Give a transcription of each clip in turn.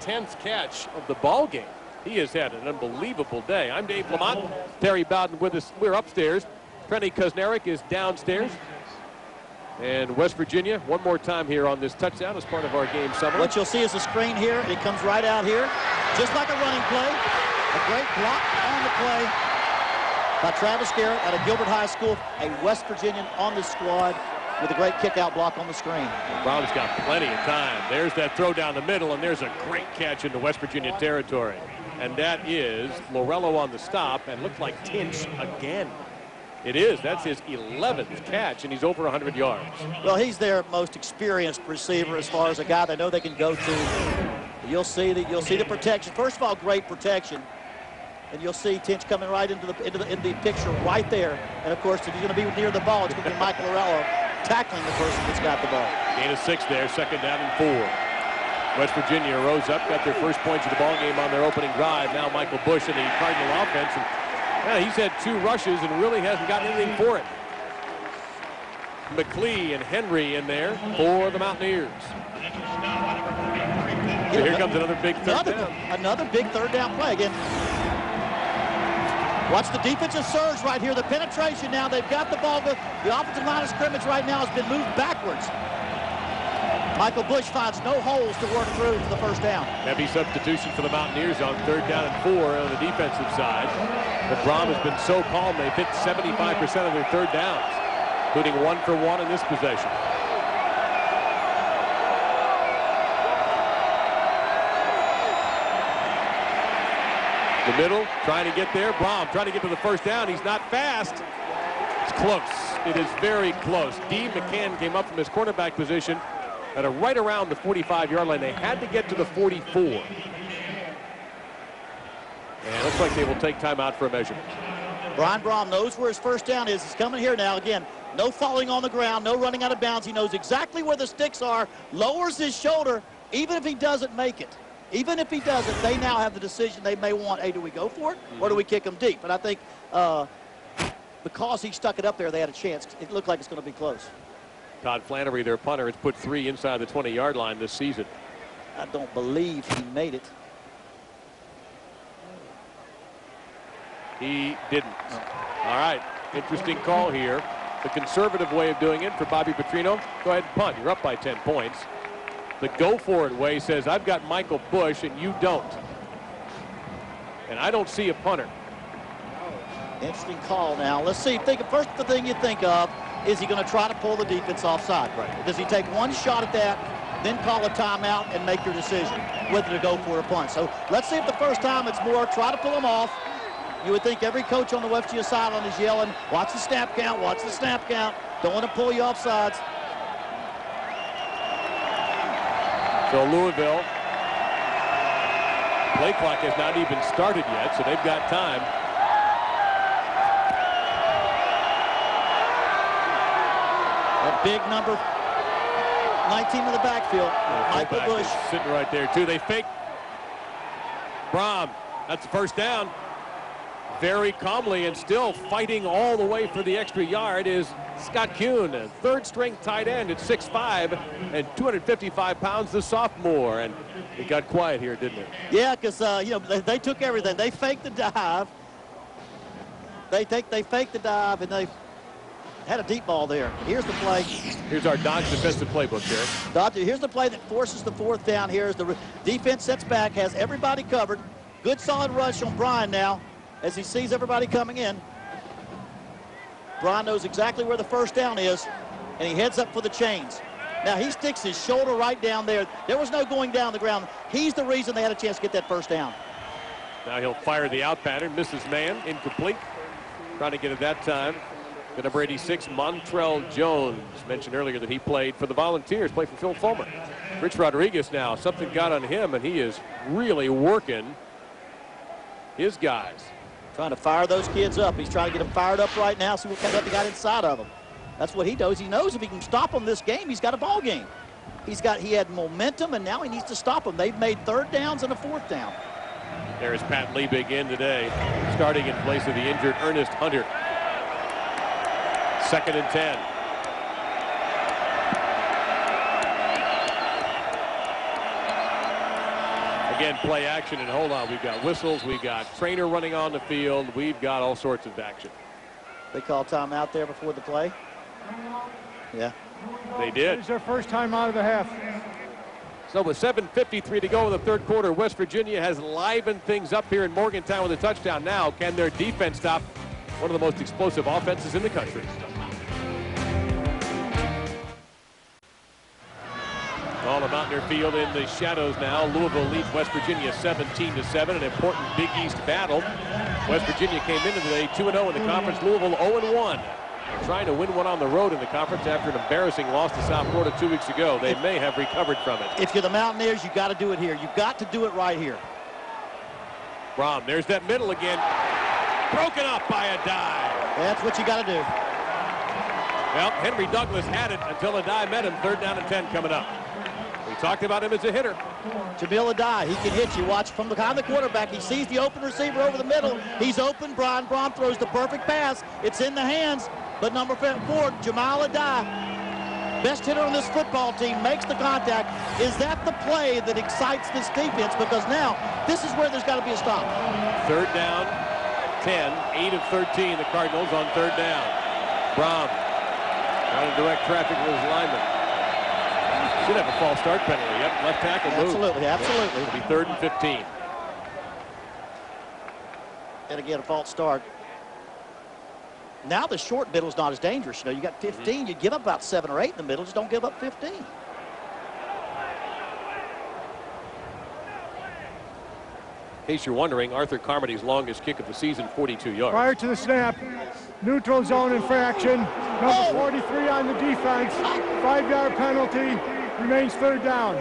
10th catch of the ball game. He has had an unbelievable day. I'm Dave Lamont. Terry Bowden with us. We're upstairs. Trenny Kusnarek is downstairs. And West Virginia, one more time here on this touchdown as part of our game summary. What you'll see is a screen here. It comes right out here, just like a running play. A great block on the play by Travis Garrett out of Gilbert High School, a West Virginian on the squad with a great kick-out block on the screen. Brown's got plenty of time. There's that throw down the middle, and there's a great catch into West Virginia territory. And that is Lorello on the stop, and looks like Tinch again. It is. That's his 11th catch, and he's over 100 yards. Well, he's their most experienced receiver as far as a guy they know they can go to. You'll see the protection. First of all, great protection. And you'll see Tinch coming right into the picture right there. And, of course, if he's going to be near the ball, it's going to be Michael Lorello tackling the person that's got the ball. Gain of 6 there, 2nd down and 4. West Virginia rose up, got their first points of the ball game on their opening drive. Now Michael Bush in the Cardinal offense. And, he's had 2 rushes and really hasn't gotten anything for it. McLee and Henry in there for the Mountaineers. So here comes another big third down. Another big third down play again. Watch the defensive surge right here. The penetration now. They've got the ball. The offensive line of scrimmage right now has been moved backwards. Michael Bush finds no holes to work through for the first down. Heavy substitution for the Mountaineers on 3rd down and 4 on the defensive side. But Brom has been so calm, they've hit 75% of their third downs, including 1 for 1 in this possession. The middle, trying to get there. Brom trying to get to the first down. He's not fast. It's close. It is very close. D. McCann came up from his cornerback position at right around the 45-yard line. They had to get to the 44. And it looks like they will take time out for a measurement. Brian Brom knows where his first down is. He's coming here now. Again, no falling on the ground, no running out of bounds. He knows exactly where the sticks are, lowers his shoulder, even if he doesn't make it. Even if he doesn't, they now have the decision they may want, hey, do we go for it or do we kick him deep? And I think because he stuck it up there, they had a chance. It looked like it's going to be close. Todd Flannery, their punter, has put 3 inside the 20-yard line this season. I don't believe he made it. He didn't. All right, interesting call here. The conservative way of doing it for Bobby Petrino, go ahead and punt. You're up by 10 points. The go-for-it way says, I've got Michael Bush and you don't. And I don't see a punter. Interesting call now. Let's see. First the thing you think of is he going to try to pull the defense offside? Right. Does he take one shot at that, then call a timeout and make your decision whether to go for a punt? So let's see if the first time it's more try to pull him off. You would think every coach on the West Virginia sideline is yelling, watch the snap count, watch the snap count. Don't want to pull you off sides. So Louisville, play clock has not even started yet, so they've got time. A big number 19 in the backfield. Michael Bush sitting right there too. They fake. Brom, that's the first down. Very calmly and still fighting all the way for the extra yard is Scott Kuhn, a third-string tight end at 6'5" and 255 pounds, the sophomore. And it got quiet here, didn't it? Yeah, because they took everything. They faked the dive. They faked the dive, and they had a deep ball there. Here's the play. Here's our Dodge defensive playbook here. Dodge, here's the play that forces the 4th down. Here is the defense sets back, has everybody covered. Good solid rush on Brian now as he sees everybody coming in. Brian knows exactly where the first down is, and he heads up for the chains. Now he sticks his shoulder right down there. There was no going down the ground. He's the reason they had a chance to get that first down. Now he'll fire the out pattern, misses man, incomplete. Trying to get it that time. The number 86, Montrell Jones. Mentioned earlier that he played for the Volunteers, played for Phil Fulmer. Rich Rodriguez now, something got on him, and he is really working his guys. Trying to fire those kids up. He's trying to get them fired up right now, see what kind of they got inside of them. That's what he knows. He knows if he can stop them this game, he's got a ball game. He had momentum, and now he needs to stop them. They've made 3rd downs and a 4th down. There's Pat Liebig in today, starting in place of the injured Ernest Hunter. 2nd and 10. again, play action, and hold on, we've got whistles, we've got trainer running on the field, we've got all sorts of action. They call timeout there before the play. Yeah. They did. It's their first time out of the half. So with 7:53 to go in the third quarter, West Virginia has livened things up here in Morgantown with a touchdown. Now, can their defense stop one of the most explosive offenses in the country? All of Mountaineer Field in the shadows now. Louisville leads West Virginia 17-7. An important Big East battle. West Virginia came into today 2-0 in the conference. Louisville 0-1. Trying to win one on the road in the conference after an embarrassing loss to South Florida 2 weeks ago. They may have recovered from it. If you're the Mountaineers, you've got to do it here. You've got to do it right here. Brom, there's that middle again. Broken up by a dive. That's what you got to do. Well, Henry Douglas had it until a dive met him. 3rd down and 10 coming up. We talked about him as a hitter. Jamil Adai, he can hit you. Watch from behind the quarterback. He sees the open receiver over the middle. He's open. Brian Brom throws the perfect pass. It's in the hands. But number 4, Jamal Adai, best hitter on this football team, makes the contact. Is that the play that excites this defense? Because now, this is where there's got to be a stop. 3rd down, 10, 8 of 13, the Cardinals on 3rd down. Brom trying to direct traffic with his lineman. Should have a false start penalty. Yep, left tackle move. Absolutely, absolutely. It'll be 3rd and 15. And again, a false start. Now the short middle is not as dangerous. You know, you got 15. You give up about 7 or 8 in the middle. Just don't give up 15. In case you're wondering, Arthur Carmody's longest kick of the season, 42 yards. Prior to the snap, neutral zone infraction. Number 43 on the defense. 5-yard penalty. Remains 3rd down.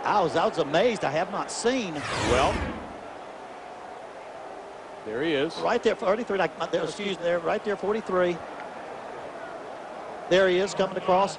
I was amazed. I have not seen. Well, there he is. Right there, 43. Excuse me, there, right there, 43. There he is coming across.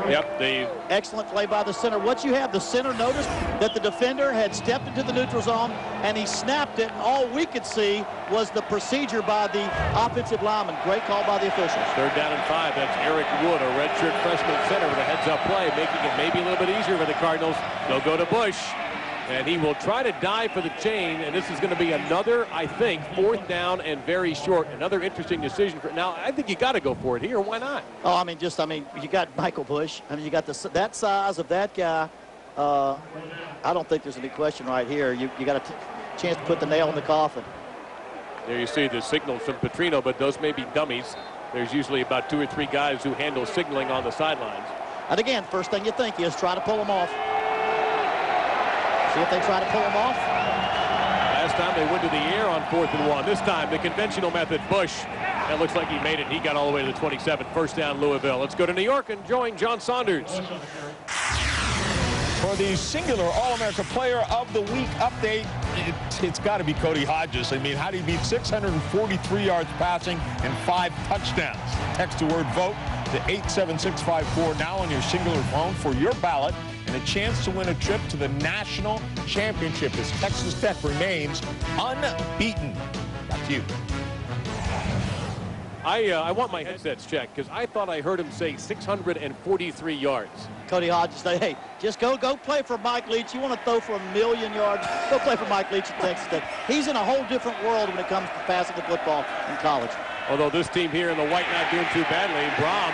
Yep, excellent play by the center. What you have, the center noticed that the defender had stepped into the neutral zone and he snapped it, and all we could see was the procedure by the offensive lineman. Great call by the officials. 3rd down and 5. That's Eric Wood, a redshirt freshman center with a heads-up play, making it maybe a little bit easier for the Cardinals. They'll go to Bush. And he will try to dive for the chain, and this is going to be another, I think, 4th down and very short. Another interesting decision. Now, I think you got to go for it here. Why not? Oh, I mean, you got Michael Bush. I mean, you got that size of that guy. I don't think there's any question right here. You got a chance to put the nail in the coffin. There you see the signals from Petrino, but those may be dummies. There's usually about 2 or 3 guys who handle signaling on the sidelines. And again, first thing you think is try to pull them off. See if they try to pull him off. Last time they went to the air on 4th and 1. This time the conventional method. Bush. That looks like he made it. He got all the way to the 27. 1st down Louisville. Let's go to New York and join John Saunders. For the singular All-America Player of the Week update, it's got to be Cody Hodges. I mean, how do you beat 643 yards passing and 5 touchdowns? Text the word VOTE to 87654 now on your singular phone for your ballot and a chance to win a trip to the national championship as Texas Tech remains unbeaten. Back to you. I want my headsets checked because I thought I heard him say 643 yards. Cody Hodges, hey, just go play for Mike Leach. You want to throw for 1,000,000 yards? Go play for Mike Leach at Texas Tech. He's in a whole different world when it comes to passing the football in college. Although this team here in the white not doing too badly. Brom,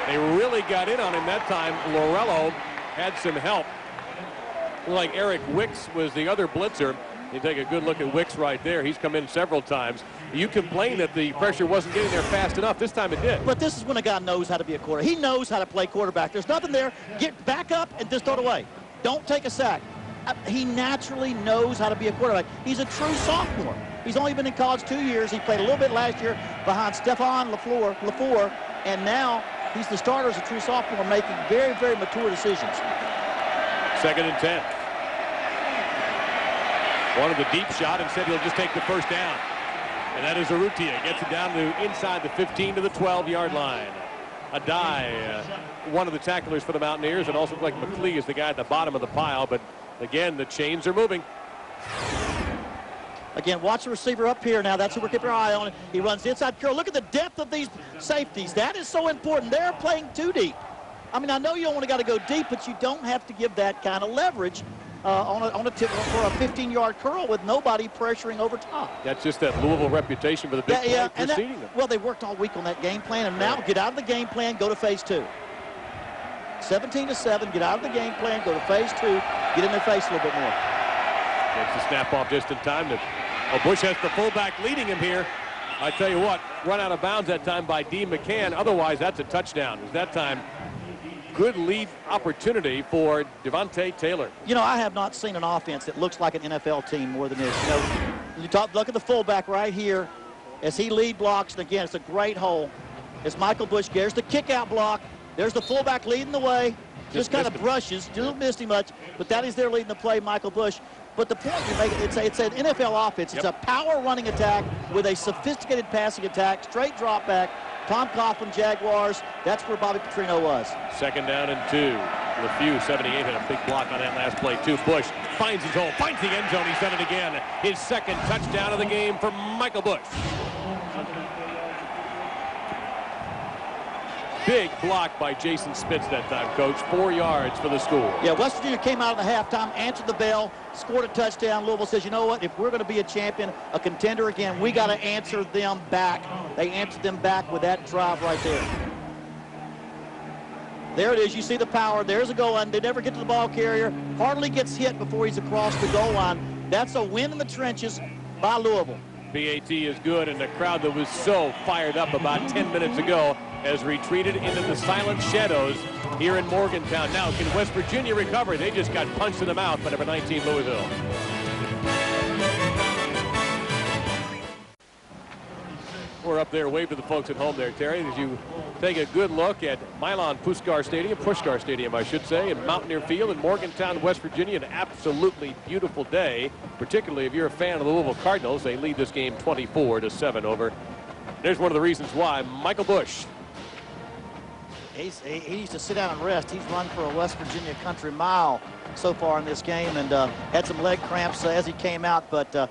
they really got in on him that time. Lorello had some help. Like Eric Wicks was the other blitzer. You take a good look at Wicks right there. He's come in several times. You complain that the pressure wasn't getting there fast enough. This time it did. But this is when a guy knows how to be a quarterback. He knows how to play quarterback. There's nothing there. Get back up and just throw it away. Don't take a sack. He naturally knows how to be a quarterback. He's a true sophomore. He's only been in college 2 years. He played a little bit last year behind Stephon LaFleur, and now he's the starter as a true sophomore, making very, very mature decisions. 2nd and 10. Wanted the deep shot and said he'll just take the 1st down. And that is Urrutia. Gets it down to inside the 15 to the 12-yard line. Adai, one of the tacklers for the Mountaineers, and also like McLee is the guy at the bottom of the pile. But again, the chains are moving. Again, watch the receiver up here now. That's who we're keeping our eye on. He runs inside curl. Look at the depth of these safeties. That is so important. They're playing too deep. I mean, I know you don't got to go deep, but you don't have to give that kind of leverage on a tip for a 15-yard curl with nobody pressuring over top. That's just that Louisville reputation for the big play preceding them. Well, they worked all week on that game plan, and now get out of the game plan, go to phase 2. 17-7, get out of the game plan, go to phase 2, get in their face a little bit more. Gets the snap off just in time. Bush has the fullback leading him here. I tell you what, run out of bounds that time by D. McCann. Otherwise, that's a touchdown. It was that time good lead opportunity for Devontae Taylor. You know, I have not seen an offense that looks like an NFL team more than this. You know, look at the fullback right here as he lead blocks. And again, it's a great hole. As Michael Bush, there's the kick out block. There's the fullback leading the way. Just kind of brushes. Didn't miss him much, but that is there leading the play, Michael Bush. But the point you make, it's an NFL offense. It's a power running attack with a sophisticated passing attack, straight drop back. Tom Coughlin, Jaguars, that's where Bobby Petrino was. 2nd down and 2. LeFew, 78, had a big block on that last play, too. Bush finds his hole, finds the end zone. He's done it again. His 2nd touchdown of the game for Michael Bush. Big block by Jason Spitz that time, Coach. 4 yards for the score. Yeah, West Virginia came out of the halftime, answered the bell, scored a touchdown. Louisville says, you know what, if we're going to be a champion, a contender again, we got to answer them back. They answered them back with that drive right there. There it is. You see the power. There's a goal line. They never get to the ball carrier. Hardly gets hit before he's across the goal line. That's a win in the trenches by Louisville. BAT is good, and the crowd that was so fired up about 10 minutes ago has retreated into the silent shadows here in Morgantown. Now, can West Virginia recover? They just got punched in the mouth by number 19, Louisville. We're up there. Wave to the folks at home there, Terry, as you take a good look at Milan Puskar Stadium, I should say, and Mountaineer Field in Morgantown, West Virginia. An absolutely beautiful day, particularly if you're a fan of the Louisville Cardinals. They lead this game 24-7 over. There's one of the reasons why. Michael Bush. He needs to sit down and rest. He's run for a West Virginia country mile so far in this game and had some leg cramps as he came out. But,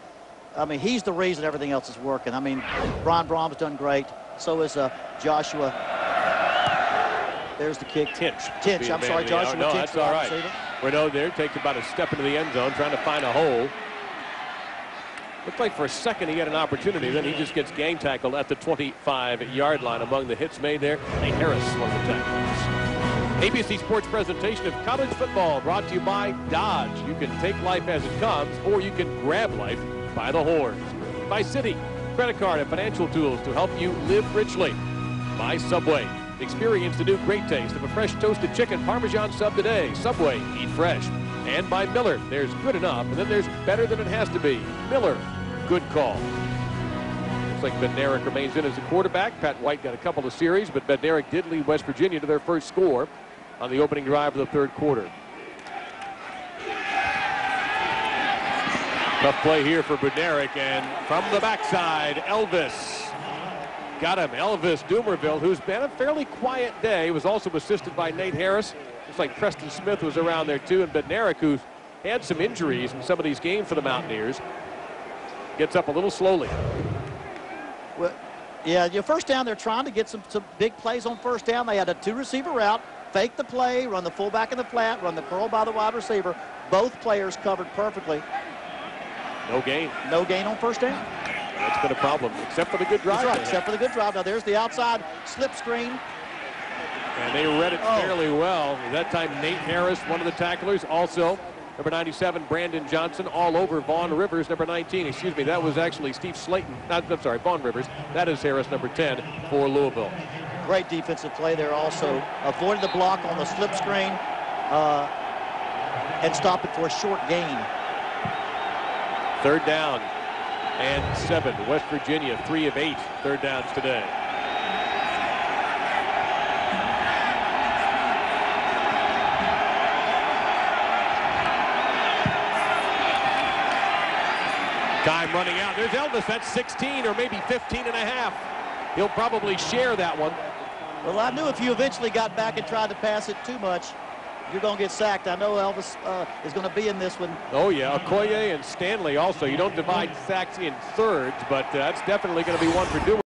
I mean, he's the reason everything else is working. I mean, Brian Brom's done great. So is Joshua. There's the kick. Tinch, I'm sorry, Joshua no, Tinch. That's all right. Renaud there takes about a step into the end zone, trying to find a hole. Looked like for a second he had an opportunity, then he just gets gang tackled at the 25-yard line. Among the hits made there, Nate Harris, one of the tackles. ABC Sports presentation of college football brought to you by Dodge. You can take life as it comes, or you can grab life by the horns. By Citi, credit card and financial tools to help you live richly. By Subway, experience the new great taste of a fresh toasted chicken Parmesan sub today. Subway, eat fresh. And by Miller, there's good enough, and then there's better than it has to be. Miller, good call. Looks like Bednarik remains in as a quarterback. Pat White got a couple of series, but Bednarik did lead West Virginia to their first score on the opening drive of the third quarter. Tough play here for Bednarik, and from the backside, Elvis. Got him, Elvis Dumerville, who's been a fairly quiet day. Was also assisted by Nate Harris. Looks like Preston Smith was around there too, and Bednarik, who's had some injuries in some of these games for the Mountaineers, gets up a little slowly. Well, yeah, your first down, they're trying to get some big plays on first down. They had a 2-receiver route, fake the play, run the fullback in the flat, run the curl by the wide receiver. Both players covered perfectly. No gain. No gain on first down. That's been a problem, except for the good drive. That's right, except for the good drive. Now there's the outside slip screen. And they read it fairly well. That time, Nate Harris, one of the tacklers. Also, number 97, Brandon Johnson, all over Vaughn Rivers, number 19. Excuse me, that was actually Steve Slayton. I'm sorry, Vaughn Rivers. That is Harris, number 10, for Louisville. Great defensive play there also. Avoided the block on the slip screen and stopped it for a short gain. 3rd down and 7. West Virginia, 3 of 8 third downs today. Time running out. There's Elvis. That's 16 or maybe 15 and a half. He'll probably share that one. Well, I knew if you eventually got back and tried to pass it too much, you're going to get sacked. I know Elvis is going to be in this one. Oh, yeah. Okoye and Stanley also. You don't divide sacks in thirds, but that's definitely going to be one for Dewey.